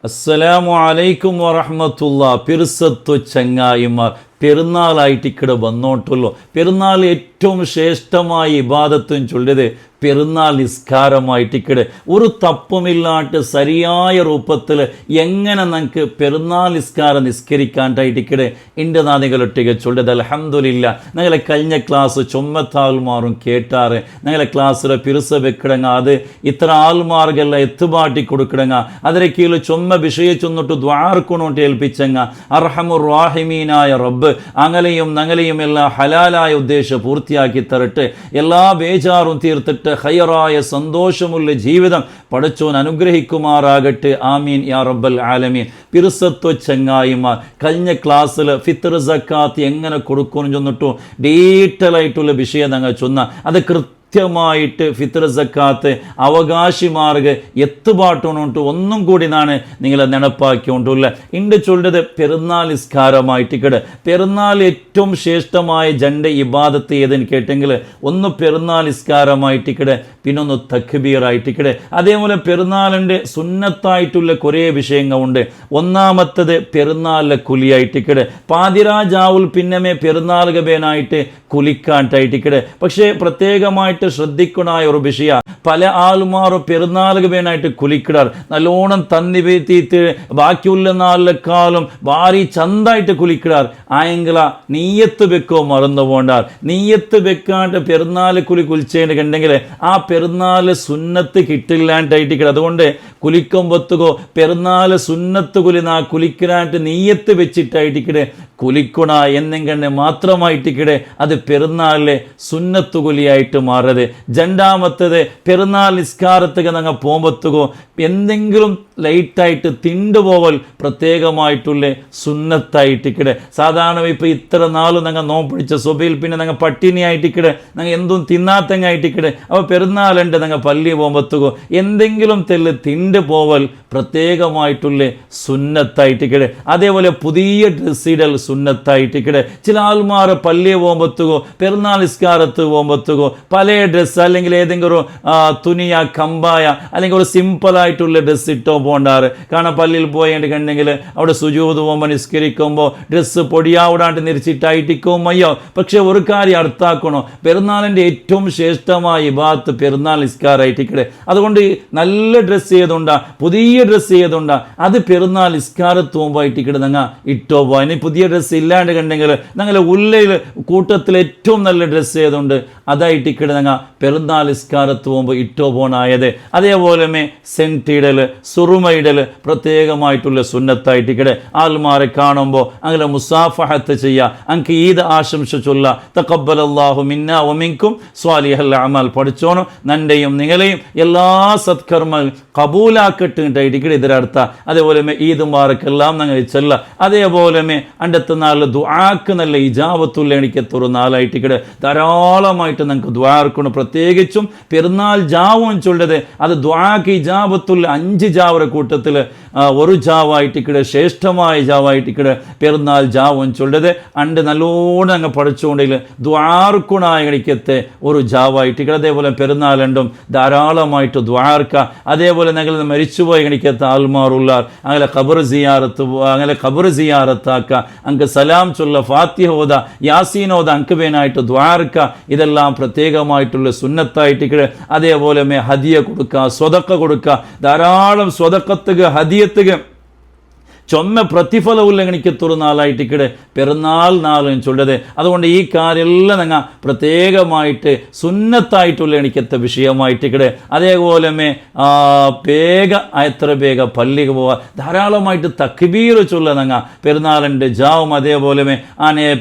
അസ്സലാമു അലൈക്കും വറഹ്മത്തുള്ളാഹി. പിർസത്തു ചങ്ങായിമാർ, പെരുന്നാളായിട്ട് ഇക്കടെ വന്നോട്ടുള്ളൂ. പെരുന്നാൾ ഏറ്റവും ശ്രേഷ്ഠമായ ഇബാദത്തും ചൊല്ലിയത് പെരുന്നാൾ നിസ്കാരമായിട്ട് ഇക്കടെ ഒരു തപ്പുമില്ലാട്ട് ശരിയായ രൂപത്തിൽ എങ്ങനെ നമുക്ക് പെരുന്നാൾ നിസ്കാരം നിസ്കരിക്കാനായിട്ട് ഇക്കടെ എൻ്റെ നാദികളൊട്ടിക ചൊല്ലിയത് അൽഹംദുലില്ലാ. ഞങ്ങളെ കഴിഞ്ഞ ക്ലാസ് ചൊമ്മത്താൽമാറും കേട്ടാറ് ഞങ്ങളെ ക്ലാസ്സിലെ പിറുസ വെക്കിടങ്ങ അത് ഇത്ര ആൾമാർക്കെല്ലാം എത്തുപാട്ടി കൊടുക്കിടങ്ങ അതിലെ കീഴിൽ ചൊമ്മ വിഷയ ചൊന്നിട്ട് ദ്വാർക്കൊണ്ടോട്ട് ഏൽപ്പിച്ചങ്ങ അർഹമുർ റാഹിമീനായ റബ്ബ് അങ്ങലെയും ഞങ്ങളെയും എല്ലാം ഹലാലായ ഉദ്ദേശം പൂർത്തിയാക്കി തരട്ടെ. എല്ലാ ബേജാറും തീർത്തിട്ട് ഖൈറായ സന്തോഷമുള്ള ജീവിതം പടച്ചോൻ അനുഗ്രഹിക്കുമാറാകട്ടെ. ആമീൻ യാ റബ്ബൽ ആലമീൻ. പിറുസത്വ ചങ്ങായിമാർ, കഴിഞ്ഞ ക്ലാസ്സിൽ ഫിത്ർ സക്കാത്ത് എങ്ങനെ കൊടുക്കുമെന്ന് ചൊന്നിട്ടു ഡീറ്റെയിൽ ആയിട്ടുള്ള വിഷയം ഞങ്ങൾ ചൊന്ന അത് കൃത്യമായിട്ട് ഫിത്ർ സക്കാത്ത് അവകാശിമാർക്ക് എത്തുപാട്ടോണ്ട് ഒന്നും കൂടി നാണ് നിങ്ങളെ നെനപ്പാക്കിക്കൊണ്ടുള്ള ഇണ്ട് ചൊല്ലത് പെരുന്നാൾ നിസ്കാരമായിട്ടിക്കട്. പെരുന്നാൾ ഏറ്റവും ശ്രേഷ്ഠമായ ജണ്ട ഇബാദത്ത് ഏതെന്ന് കേട്ടെങ്കിൽ ഒന്ന് പെരുന്നാൾ നിസ്കാരമായിട്ടിക്കട്, പിന്നൊന്ന് തക്ബീറായിട്ടിക്കട്. അതേപോലെ പെരുന്നാളിൻ്റെ സുന്നത്തായിട്ടുള്ള കുറേ വിഷയങ്ങളുണ്ട്. ഒന്നാമത്തത് പെരുന്നാളിലെ കുലിയായിട്ടിക്കട്. പാതിരാജാവുൽ പിന്നമേ പെരുന്നാൾ ഗബേനായിട്ട് കുലിക്കാനായിട്ടിക്കട്. പക്ഷേ പ്രത്യേകമായിട്ട് ശ്രദ്ധിക്കണായ ഒരു വിഷയ, പല ആൾമാരും പെരുന്നാൾക്ക് വേനായിട്ട് കുലിക്കിടാർ നല്ലോണം തന്നി വീത്തിയിട്ട് ബാക്കിയുള്ള നാളിലെക്കാളും ഭാരി ചന്തായിട്ട് കുലിക്കിടാർ. ആയെങ്കില നീയത്ത് വെക്കോ മറന്നു പോണ്ടാർ. നീയത്ത് വെക്കാണ്ട് പെരുന്നാൾ കുലിച്ചേണ്ടെങ്കിൽ ആ പെരുന്നാൾ സുന്നത്ത് കിട്ടില്ലാണ്ടായിട്ട്. അതുകൊണ്ട് കുലിക്കുമ്പൊത്തുകോ പെരുന്നാൾ സുന്നത്ത് കുലിനാ കുലിക്കാനായിട്ട് നീയത്ത് വെച്ചിട്ടായിട്ടിക്കടെ കുലിക്കുണ എന്നെങ്ങനെ മാത്രമായിട്ടിക്കടെ അത് പെരുന്നാളിലെ സുന്നത്ത് കുലിയായിട്ട് മാറത്. രണ്ടാമത്തത് പെരുന്നാൾ നിസ്കാരത്തേക്ക് ഞങ്ങൾ പോകുമ്പത്തുകോ എന്തെങ്കിലും ലൈറ്റായിട്ട് തിണ്ടുപോവൽ പ്രത്യേകമായിട്ടുള്ള സുന്നത്തായിട്ടിക്കടെ. സാധാരണ ഇപ്പോൾ ഇത്ര നാളും ഞങ്ങൾ നോമ്പിടിച്ച സ്വബയിൽ പിന്നെ ഞങ്ങൾ പട്ടിണിയായിട്ടിക്കടെ ഞങ്ങൾ എന്തും തിന്നാത്തങ്ങായിട്ടിക്കടെ. അപ്പോൾ പെരുന്നാളുണ്ട് ഞങ്ങൾ പള്ളി പോകുമ്പത്തുകോ എന്തെങ്കിലും തെല്ല് തിണ്ട് പോവൽ പ്രത്യേകമായിട്ടുള്ള സുന്നത്തായിട്ടിക്കടെ. അതേപോലെ പുതിയ ഡ്രസ്സിടൽ സുന്നത്തായിട്ടിക്കടെ. ചില ആൾമാർ പള്ളിയെ പോകുമ്പത്തുകോ പെരുന്നാൾ നിസ്കാരത്ത് പോകുമ്പത്തുകോ പല ഡ്രസ്സ് അല്ലെങ്കിൽ ഏതെങ്കിലും തുണിയ കമ്പായ അല്ലെങ്കിൽ ഒരു സിമ്പിളായിട്ടുള്ള ഡ്രസ്സ് ഇട്ടോ പോണ്ടാറ്. കാരണം പള്ളിയിൽ പോയിട്ട് കണ്ടെങ്കിൽ അവിടെ സുജൂദ് പോകുമ്പോൾ നിസ്കരിക്കുമ്പോൾ ഡ്രസ്സ് പൊടിയാവിടാണ്ട് നിരിച്ചിട്ടായിട്ടിക്കും അയ്യോ. പക്ഷെ ഒരു കാര്യം അർത്ഥാക്കണോ, പെരുന്നാളിൻ്റെ ഏറ്റവും ശ്രേഷ്ഠമായ ഇബാദത്ത് പെരുന്നാൾ നിസ്കാരമായിട്ടിക്കടെ. അതുകൊണ്ട് നല്ല ഡ്രസ്സ് ചെയ്തുകൊണ്ടാ പുതിയ ഡ്രസ്സ് ചെയ്തുകൊണ്ടാ അത് പെരുന്നാൾ നിസ്കാരത്ത് പോകുമ്പോയിട്ടിക്കടെ ഞങ്ങൾ ഇട്ടോ പോ. ഇനി പുതിയ ഡ്രസ്സ് ഇല്ലാണ്ട് കണ്ടെങ്കിൽ ഞങ്ങളെ ഉള്ളിൽ കൂട്ടത്തിൽ ഏറ്റവും നല്ല ഡ്രസ്സ് ചെയ്തുകൊണ്ട് അതായിട്ടിക്കടെ ഞങ്ങൾ പെരുന്നാൾ നിസ്കാരത്ത് പോകുമ്പോൾ ഇട്ടോ പോണായത്. അതേപോലെ സെൻറ്റിടൽ സുറുമയിടൽ പ്രത്യേകമായിട്ടുള്ള സുന്നത്തായിട്ടിക്കടെ. ആൾമാരെ കാണുമ്പോൾ അങ്ങനെ മുസാഫഹത്ത് ചെയ്യുക, അങ്ക് ഈദ് ആശംസ ചൊല്ല. തഖബ്ബലല്ലാഹു മിന്നാ വമിൻകും സ്വാലിഹൽ അമൽ. പഠിച്ചോണം നന്റെയും നിങ്ങളെയും എല്ലാ സത്കർമ്മ കബൂലാക്കട്ടിട്ടായിട്ടിക്കടെ ഇതിരർത്ഥ. അതേപോലെ ഈദ് മാർക്കെല്ലാം ഞങ്ങൾ ചെല്ല. അതേപോലെ അണ്ടത്തെ നാളിൽ ദുആക്ക് നല്ല ഇജാബത്തുള്ള എനിക്കെത്തൊരു നാളായിട്ടിക്കടെ ധാരാളമായിട്ട് ഞങ്ങൾക്ക് ദ്വാർക്കണം. പ്രത്യേകിച്ചും പെരുന്നാൾ ജാവും ചൊല്ലത് അത് ദ്വാക്ക് ഇജാബത്തുള്ള 5 ജാവറ കൂട്ടത്തിൽ ഒരു ജാവായിട്ടിക്കടെ ശ്രേഷ്ഠമായ ജാവായിട്ടിക്കടെ പെരുന്നാൾ ജാവും ചൊല്ലത് അണ്ട് നല്ലോണം അങ്ങ് പഠിച്ചുകൊണ്ടെങ്കിൽ ദ്വാർക്കുണായ എനിക്കത്തെ ഒരു ജാവായിട്ടിക്കടെ. അതേപോലെ പെരുന്നാളുണ്ടും ധാരാളമായിട്ട് ദ്വാർക്ക. അതേപോലെ ഞങ്ങൾ മരിച്ചുപോയ എനിക്കത്തെ ആൾമാറുള്ളാർ അങ്ങനെ ഖബർ സിയാറത്താക്ക, അങ്ക് സലാം ചൊല്ല, ഫാത്തിഹ ഓത, യാസീനോദ, അങ്ക് വേനായിട്ട് ദ്വാർക്ക. ഇതെല്ലാം പ്രത്യേകമായിട്ടുള്ള സുന്നത്തായിട്ടിക്കടെ. അതേപോലെ ഹദിയ കൊടുക്കുക, സ്വതക്ക കൊടുക്കുക. ധാരാളം സ്വതക്കത്തുക ഹദിയത്തുക ചൊമ്മ പ്രതിഫലമുള്ള എനിക്കെത്തൊരു നാളായിട്ടിക്കടെ പെരുന്നാൾ നാളും ചൊല്ലത്. അതുകൊണ്ട് ഈ കാര്യമെല്ലാം ഞങ്ങൾ പ്രത്യേകമായിട്ട് സുന്നത്തായിട്ടുള്ള എനിക്കെത്ത വിഷയമായിട്ടിക്കടെ. അതേപോലെ എത്ര വേഗ പള്ളിക്ക് പോവുക, ധാരാളമായിട്ട് തക്ബീർ ചൊല്ല ഞങ്ങൾ പെരുന്നാളിൻ്റെ ജാവും. അതേപോലെ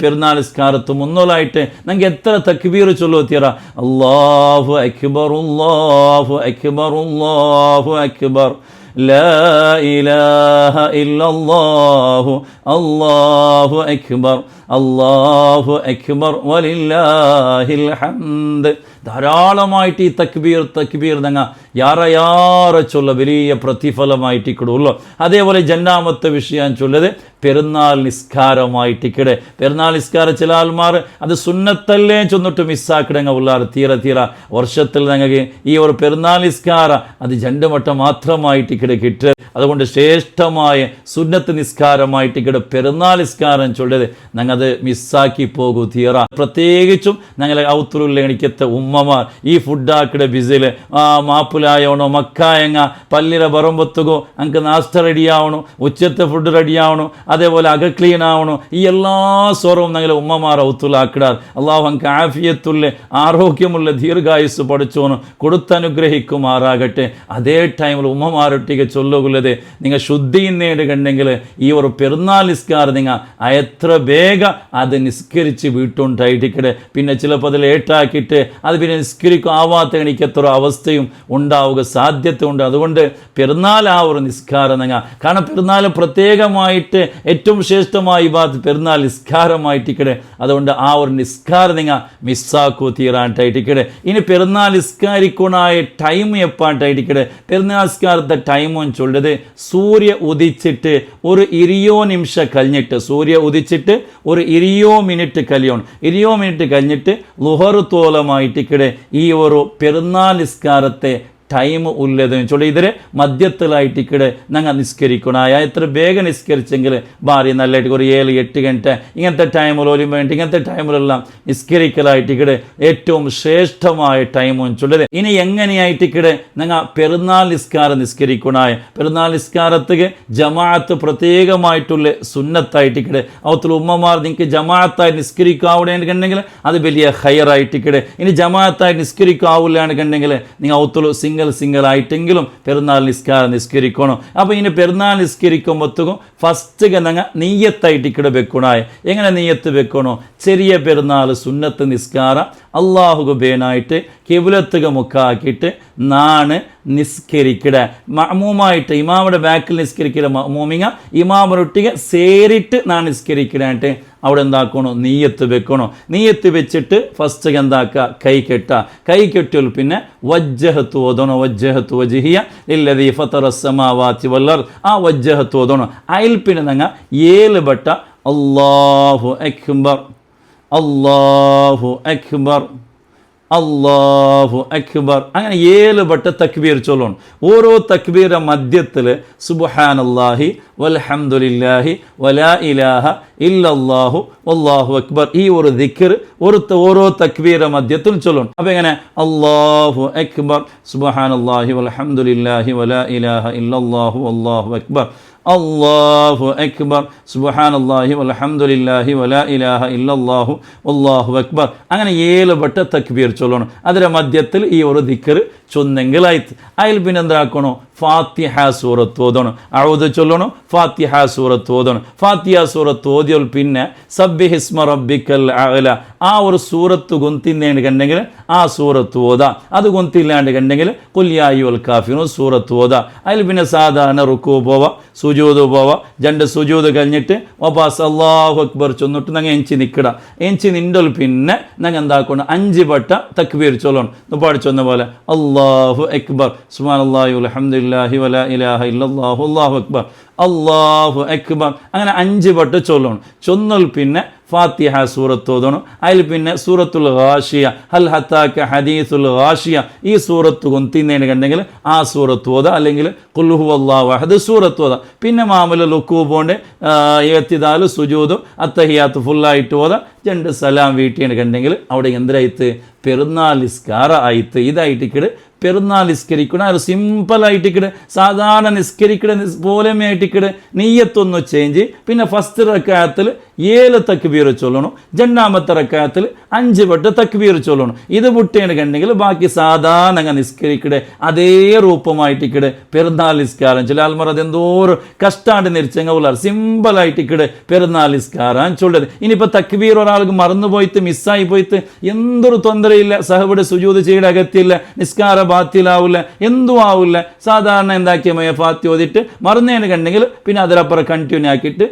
പെരുന്നാൾ നിസ്കാരത്ത് മുന്നോലായിട്ട് ഞങ്ങൾക്ക് എത്ര തക്ബീർ ചൊല്ലോ തീറ. അല്ലാഹു അക്ബർ അല്ലാഹു അക്ബർ അല്ലാഹു അക്ബർ لا إله إلا الله الله أكبر الله أكبر ولله الحمد. ധാരാളമായിട്ട് ഈ തക്ബീർ ഞങ്ങൾ യാറ ചൊല്ല വലിയ പ്രതിഫലമായിട്ടിക്കടുള്ളൂ. അതേപോലെ ജന്നാമത്തെ വിഷയം ചൊല്ലത് പെരുന്നാൾ നിസ്കാരമായിട്ടിക്കടെ. പെരുന്നാൾ നിസ്കാരം ചില ആൾമാർ അത് സുന്നത്തല്ലേ ചൊന്നിട്ട് മിസ്സാക്കിടങ്ങ ഉള്ളാർ. തീര വർഷത്തിൽ ഞങ്ങൾക്ക് ഈ ഒരു പെരുന്നാൾ നിസ്കാരം അത് 2 വട്ടം മാത്രമായിട്ടിക്കടെ കിട്ടുക. അതുകൊണ്ട് ശ്രേഷ്ഠമായ സുന്നത്ത് നിസ്കാരമായിട്ട് ഇവിടെ പെരുന്നാൾ നിസ്കാരം ചൊല്ലത് ഞങ്ങത് മിസ്സാക്കി പോകൂ തീറ. പ്രത്യേകിച്ചും ഞങ്ങളെ ഔത്തുലുള്ള എണിക്കത്തെ ഉമ്മമാർ ഈ ഫുഡാക്കിടെ ബിസിൽ മാപ്പിലായണോ മക്കായങ്ങ പല്ലിര പറമ്പത്തുകോ അങ്ങ് നാസ്ത റെഡിയാവണോ, ഉച്ചത്തെ ഫുഡ് റെഡിയാവണോ, അതേപോലെ അക ക്ലീൻ ആവണോ, ഈ എല്ലാ സ്വരവും ഞങ്ങളെ ഉമ്മമാർ ഔത്തുലാക്കിടാർ. അള്ളാഹു അങ്ങ് ആഫിയത്തുള്ള ആരോഗ്യമുള്ള ദീർഘായുസ് പഠിച്ചോను കൊടുത്തനുഗ്രഹിക്കുമാറാകട്ടെ. അതേ ടൈമിൽ ഉമ്മമാരൊട്ടിಗೆ ചൊല്ലുകൊള്ളത് നിങ്ങൾ ശുദ്ധിയും നേടുകണ്ടെങ്കിൽ ഈ ഒരു പെരുന്നാൾ നിസ്കാരം നിങ്ങൾ എത്ര വേഗം അത് നിസ്കരിച്ച് വീട്ടുണ്ടായിട്ടിക്കടെ. പിന്നെ ചിലപ്പോൾ അതിൽ ഏട്ടാക്കിയിട്ട് അത് പിന്നെ നിസ്കരിക്കും ആവാത്ത എണിക്കത്ര അവസ്ഥയും ഉണ്ടാവുക സാധ്യത ഉണ്ട്. അതുകൊണ്ട് പെരുന്നാൾ ആ ഒരു നിസ്കാരം നിങ്ങൾ, കാരണം പെരുന്നാൾ പ്രത്യേകമായിട്ട് ഏറ്റവും ശ്രേഷ്ഠമായി പെരുന്നാൾ നിസ്കാരമായിട്ടിക്കടെ. അതുകൊണ്ട് ആ ഒരു നിസ്കാരം നിങ്ങൾ മിസ്സാക്കൂ തീരാണ്ടായിട്ടിക്കടെ. ഇനി പെരുന്നാൾ നിസ്കാരിക്കണായ ടൈം എപ്പാണ്ടായിട്ടിക്കടെ. പെരുന്നാൾ നിസ്കാരത്തെ ടൈമും ചൊല്ലത് സൂര്യ ഉദിച്ചിട്ട് ഒരു 20 നിമിഷം കഴിഞ്ഞിട്ട്, സൂര്യ ഉദിച്ചിട്ട് ഒരു 20 മിനിറ്റ് കഴിയണം. 20 മിനിറ്റ് കഴിഞ്ഞിട്ട് ളുഹർ തോലമായിട്ടിക്കടെ ഈ ഒരു പെരുന്നാൾ നിസ്കാരത്തെ ടൈം ഉള്ളതെന്ന് ചൊല്ലി ഇതിരെ മധ്യത്തിലായിട്ടിക്കടെ ഞങ്ങൾ നിസ്കരിക്കണം. എത്ര വേഗം നിസ്കരിച്ചെങ്കിൽ ഭാര്യ നല്ലതായിട്ട് ഒരു 7-8 ഗಂಟೆ ഇങ്ങനത്തെ ടൈമിൽ ഒരു വേണ്ടി ഇങ്ങനത്തെ ടൈമിലെല്ലാം നിസ്കരിക്കലായിട്ടിക്കടെ ഏറ്റവും ശ്രേഷ്ഠമായ ടൈമും ചൊല്ലത്. ഇനി എങ്ങനെയായിട്ടിക്കടെ ഞങ്ങൾ പെരുന്നാൾ നിസ്കാരം നിസ്കരിക്കണായ പെരുന്നാൾ നിസ്കാരത്തിന് ജമാഅത്ത് പ്രത്യേകമായിട്ടുള്ള സുന്നത്തായിട്ടിക്കടെ. അവത്തിൽ ഉമ്മമാർ നിങ്ങൾക്ക് ജമാഅത്തായി നിസ്കരിക്കാവുകയാണെന്നുണ്ടെങ്കിൽ അത് വലിയ ഹയറായിട്ടിക്കടെ. ഇനി ജമാഅത്തായി നിസ്കരിക്കാവില്ലാണെന്നുണ്ടെങ്കിൽ നിങ്ങൾ അവത്തിൽ സിംഗിൾ ആയിട്ടെങ്കിലും പെരുന്നാൾ നിസ്കാരം നിസ്കരിക്കണം. അപ്പോൾ ഇനി പെരുന്നാൾ നിസ്കരിക്കുമ്പോഴത്തേക്കും ഫസ്റ്റ് ഞങ്ങൾ നീയത്തായിട്ട് ഇവിടെ വെക്കണായ. എങ്ങനെ നീയത്ത് വെക്കണോ? ചെറിയ പെരുന്നാൾ സുന്നത്ത് നിസ്കാരം അള്ളാഹുക്ക് ബേനായിട്ട് കിബിലത്തുക മുക്കാക്കിയിട്ട് നാണ് നിസ്കരിക്കട. മഅ്മൂമായിട്ട് ഇമാമുടെ ബാക്കിൽ നിസ്കരിക്കട മഅ്മൂമിങ്ങ ഇമാമൊട്ടിಗೆ ಸೇರಿಟ್ಟು ನಾನು നിസ്കരിക്കടായിട്ട് അവിടെ എന്താക്കണോ? നീയത്ത് വെക്കണോ. നീയത്ത് വെച്ചിട്ട് ഫസ്റ്റ് എന്താക്കുക? കൈ കെട്ടിയാൽ പിന്നെ വജ്ജഹത്ത് ഓതണോ. വജ്ജഹത്ത് വജ്ഹിയ ലില്ലദീ ഫതറസ് സമാവാതി വൽ അർദ്. ആ വജ്ജഹത്ത് ഓതണോ. അതിൽ പിന്നെ ഞങ്ങൾ 7 വട്ട അല്ലാഹു അക്ബർ അല്ലാഹു അക്ബർ അല്ലാഹു അക്ബർ അങ്ങനെ 7 വട്ട തക്ബീർ ചൊല്ലണം. ഓരോ തക്ബീര മധ്യത്തിൽ സുബ്ഹാനല്ലാഹി വൽഹംദുലില്ലാഹി വലാ ഇലാഹ ഇല്ലല്ലാഹു വല്ലാഹു അക്ബർ ഈ ഒരു ദിക്ർ ഓരോ തക്ബീര മധ്യത്തിൽ ചൊല്ലണം. അപ്പോൾ എങ്ങനെ? അല്ലാഹു അക്ബർ സുബ്ഹാനല്ലാഹി വൽഹംദുലില്ലാഹി വലാ ഇലാഹ ഇല്ലല്ലാഹു വല്ലാഹു അക്ബർ അല്ലാഹു അക്ബർ സുബ്ഹാനല്ലാഹി വൽഹംദുലില്ലാഹി വലാ ഇലാഹ ഇല്ലല്ലാഹു വല്ലാഹു അക്ബർ അങ്ങനെ 7 വട്ട തക്ബീർ ചൊല്ലണം. അതിൻ്റെ മധ്യത്തിൽ ഈ ഒരു ദിക്ർ ചൊന്നെങ്കിലായിട്ട് അതിൽ പിന്നെ എന്താക്കണോ? ഫാത്തിഹ സൂറത്ത് ഓതണം. അഊദ് ചൊല്ലണം, ഫാത്തിഹ സൂറത്ത് ഓതണം. ഫാത്തിഹ സൂറത്ത് ഓതിയാൽ പിന്നെ സബ്ബിഹിസ്മ റബ്ബിക്കൽ അഅല ആ ഒരു സൂറത്ത് ഗൊന്തിന്നുണ്ടെങ്കിൽ ആ സൂറത്ത് ഓതാ. അത് ഗൊന്തില്ലാണ്ടെങ്കിൽ ഖുൽ യാ അയ്യുഹൽ കാഫിറൂൻ സൂറത്ത് ഓതാ. അതിൽ പിന്നെ സാധാരണ റുക്കൂ പോവാ, സുജൂദ് പോവാ. 2 സുജൂദ് കഴിഞ്ഞിട്ട് വപാസ് അല്ലാഹു അക്ബർ ചൊന്നിട്ട് ഞങ്ങൾ എഞ്ചി നിൽക്കട. എഞ്ചി നിണ്ടൽ പിന്നെ ഞങ്ങൾ എന്താക്കണം? 5 വട്ട തക്ബീർ ചൊല്ലണം. പാടിച്ചൊന്ന പോലെ അല്ലാഹു അക്ബർ സുബ്ഹാനല്ലാഹി വൽഹംദുലില്ലാഹി വലാ ഇലാഹ ഇല്ലല്ലാഹു വല്ലാഹു അക്ബർ അല്ലാഹു അക്ബർ അങ്ങനെ 5 വട്ട ചൊല്ലണം. ചൊന്നൽ പിന്നെ ഫാത്തിഹ സൂറത്ത് ഓതണം. അതിൽ പിന്നെ സൂറത്തുൽ ഗാഷിയ ഹൽ ഹത്താക ഹദീസുൽ ഗാഷിയ ഈ സൂറത്ത് കൊന്തിന്നുണ്ടെങ്കിൽ ആ സൂറത്ത് ഓതാ. അല്ലെങ്കിൽ ഖുൽ ഹുവല്ലാഹു അഹദ് സൂറത്ത് ഓതാ. പിന്നെ മാമൂല ലുക്കൂ പോണ്ട് ഇഅ്തിദാൽ സുജൂദും അത്തഹിയാത്ത് ഫുള്ളായിട്ട് ഓതാ. 2 സലാം വീട്ടിയുണ്ടെങ്കിൽ അവിടെ എന്തരായിട്ട്? പെരുന്നാൾ നിസ്കാര ആയിട്ട്. ഇതായിട്ടിക്കട് പെരുന്നാൾ നിസ്കരിക്കണം. അത് സിമ്പിളായിട്ടിക്കട് സാധാരണ നിസ്കരിക്കട പോലെ ആയിട്ടിക്കട്. നീയത്തൊന്ന് ചേഞ്ച്. പിന്നെ ഫസ്റ്റ് റക്അത്തിൽ 7 തക്ബീർ ചൊല്ലണം. 2ാമത്തെ റക്അത്തിൽ 5 വട്ട തക്ബീർ ചൊല്ലണം. ഇത് വിട്ടുണ്ടെങ്കിൽ ബാക്കി സാധാരണ നിസ്കരിക്കടെ അതേ രൂപമായിട്ടിക്കട് പെരുന്നാൾ നിസ്കാരം. ചില ആൾമാർ അതെന്തോരം കഷ്ടാണ്ട് നിരിച്ചെങ്കിൽ സിമ്പിളായിട്ടിക്കട് പെരുന്നാൾ നിസ്കാരം ചൊല്ലത്. ഇനിയിപ്പോൾ തക്ബീർ ഒരാൾക്ക് മറന്നുപോയിട്ട് മിസ്സായി പോയിട്ട് എന്തൊരു തൊന്തരയില്ല. സഹബയുടെ സുജൂദ് ചെയ്യേണ്ട അകത്തില്ല, നിസ്കാര ബാത്തിലാവില്ല, എന്തും ആവില്ല. സാധാരണ എന്താക്കിയ ഫാത്തി ഓതിട്ട് മറന്നതിന് കണ്ടെങ്കിൽ പിന്നെ അതിലപ്പുറം കണ്ടിന്യൂ ആക്കിയിട്ട്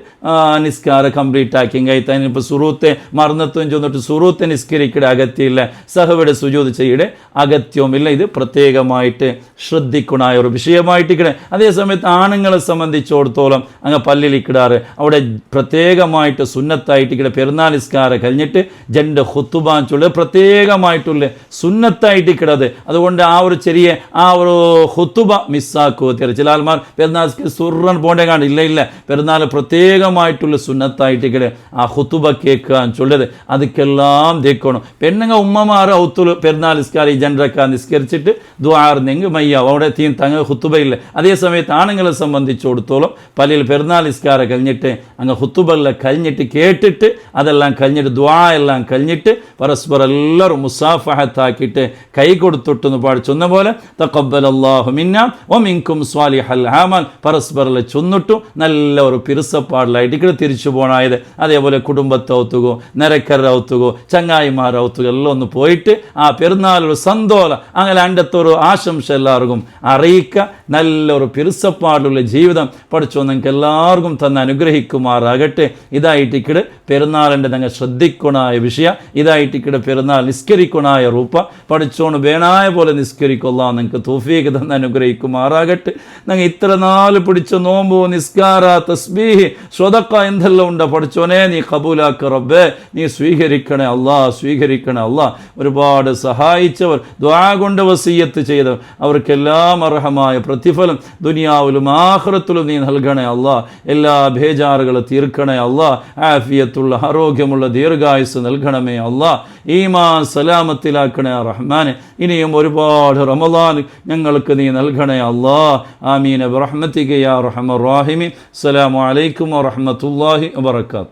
നിസ്കാരം കംപ്ലീറ്റ് ഇട്ടാക്കിങ്കൈത്താൻ ഇപ്പോൾ സുറൂത്തെ മറന്നെത്തും ചെന്നിട്ട് സുറൂത്തെ നിസ്കരിക്കയുടെ അഗത്യമില്ല, സഹവിടെ സുജൂദ് ചെയ്യുടെ അഗത്യവുമില്ല. ഇത് പ്രത്യേകമായിട്ട് ശ്രദ്ധിക്കണായ ഒരു വിഷയമായിട്ടിക്കണേ. അതേസമയത്ത് ആണുങ്ങളെ സംബന്ധിച്ചിടത്തോളം അങ്ങ് പള്ളിയിലിക്കിടാറ് അവിടെ പ്രത്യേകമായിട്ട് സുന്നത്തായിട്ടിക്കടെ പെരുന്നാൾ നിസ്കാരം കഴിഞ്ഞിട്ട് ജൻ്റെ ഖുത്തുബാൻ ചൊല്ലുക പ്രത്യേകമായിട്ടുള്ള സുന്നത്തായിട്ടിക്കടത്. അതുകൊണ്ട് ആ ഒരു ചെറിയ ആ ഒരു ഖുത്തുബ മിസ്സാക്കുക. ചില ആൾമാർ പെരുന്നാൾ സുറൻ പോണ്ടേ കാണില്ല, ഇല്ല പെരുന്നാൾ പ്രത്യേകമായിട്ടുള്ള സുന്നത്തായിട്ടിക്കടെ ആ ഖുത്തുബ കേൾക്കാൻ ചൊല്ലത് അതൊക്കെല്ലാം തേക്കണം. പെണ്ണുങ്ങ ഉമ്മമാർ ഔത്തുൽ പെരുന്നാൾ നിസ്കാരം ഈ ജനറൊക്കെ നിസ്കരിച്ചിട്ട് ദ്വാർന്നെങ്കിൽ മയ്യ അവിടെ തീൻ തങ്ങ ഖുത്തുബയില്ല. അതേസമയത്ത് ആണുങ്ങളെ സംബന്ധിച്ചിടത്തോളം പള്ളിയിൽ പെരുന്നാൾ നിസ്കാരം കഴിഞ്ഞിട്ട് അങ്ങ് ഖുത്തുബെല്ലാം കഴിഞ്ഞിട്ട് കേട്ടിട്ട് അതെല്ലാം കഴിഞ്ഞിട്ട് ദ്വാ എല്ലാം കഴിഞ്ഞിട്ട് പരസ്പരം എല്ലാവരും മുസാഫഹത്താക്കിയിട്ട് കൈ കൊടുത്തിട്ടെന്ന് പാടി ചൊന്ന പോലെ തഖബ്ബലല്ലാഹു മിന്നാ വമിൻകും സ്വാലിഹൽ അമാൽ പരസ്പരം ചൊന്നിട്ടു നല്ല ഒരു പിറുസപ്പാടിലായിട്ട് ഇവിടെ തിരിച്ചു പോകണായത്. അതേപോലെ കുടുംബത്തെ ഔത്തുകോ നിരക്കര ഔത്തുകോ ചങ്ങായിമാർ ഔത്തുകോ എല്ലാം ഒന്ന് പോയിട്ട് ആ പെരുന്നാളൊരു സന്തോഷം അങ്ങനെ അണ്ടത്തൊരു ആശംസ എല്ലാവർക്കും അറിയിക്കുക. നല്ലൊരു പിറുസപ്പാടുള്ള ജീവിതം പഠിച്ചോ നിങ്ങൾക്ക് എല്ലാവർക്കും തന്നെ അനുഗ്രഹിക്കുമാറാകട്ടെ. ഇതായിട്ടിക്കിട് പെരുന്നാളിൻ്റെ നിങ്ങൾ ശ്രദ്ധിക്കണായ വിഷയ, ഇതായിട്ടിക്കിട് പെരുന്നാൾ നിസ്കരിക്കണായ റൂപ്പ പഠിച്ചോണ് വേണായ പോലെ നിസ്കരിക്കൊള്ള നിങ്ങൾക്ക് തൗഫീഖ് തന്നെ അനുഗ്രഹിക്കുമാറാകട്ടെ. നിങ്ങൾ ഇത്ര നാല് പിടിച്ച നോമ്പോ നിസ്കാര തസ്ബീഹ് സ്വതക്ക എന്തെല്ലാം ഉണ്ട് പഠിച്ചോനെ നീ കബൂലാക്ക റബ്ബേ, നീ സ്വീകരിക്കണേ അല്ലാ, സ്വീകരിക്കണേ അല്ലാ. ഒരുപാട് സഹായിച്ചവർ ദുആ കൊണ്ട് വസിയ്യത്ത് ചെയ്തവർ അവർക്കെല്ലാം അർഹമായ പ്രതിഫലം ദുനിയാവിലും ആഖിറത്തിലും നീ നൽകണേ അല്ലാ. എല്ലാ ബേജാറുകളും തീർക്കണേ അല്ലാ. ആഫിയത്തുള്ള ആരോഗ്യമുള്ള ദീർഘായുസ് നൽകണമേ അല്ലാ. ഈമാൻ സലാമത്തിലാക്കണേ റഹ്മാനെ. ഇനിയും ഒരുപാട് റമളാൻ ഞങ്ങൾക്ക് നീ നൽകണേ അല്ലാ. ആമീൻ ബിറഹ്മതിക യാ അർഹമർ റഹീമീൻ. അസ്സലാമു അലൈക്കും വറഹ്മത്തുള്ളാഹി വബറകാതുഹു.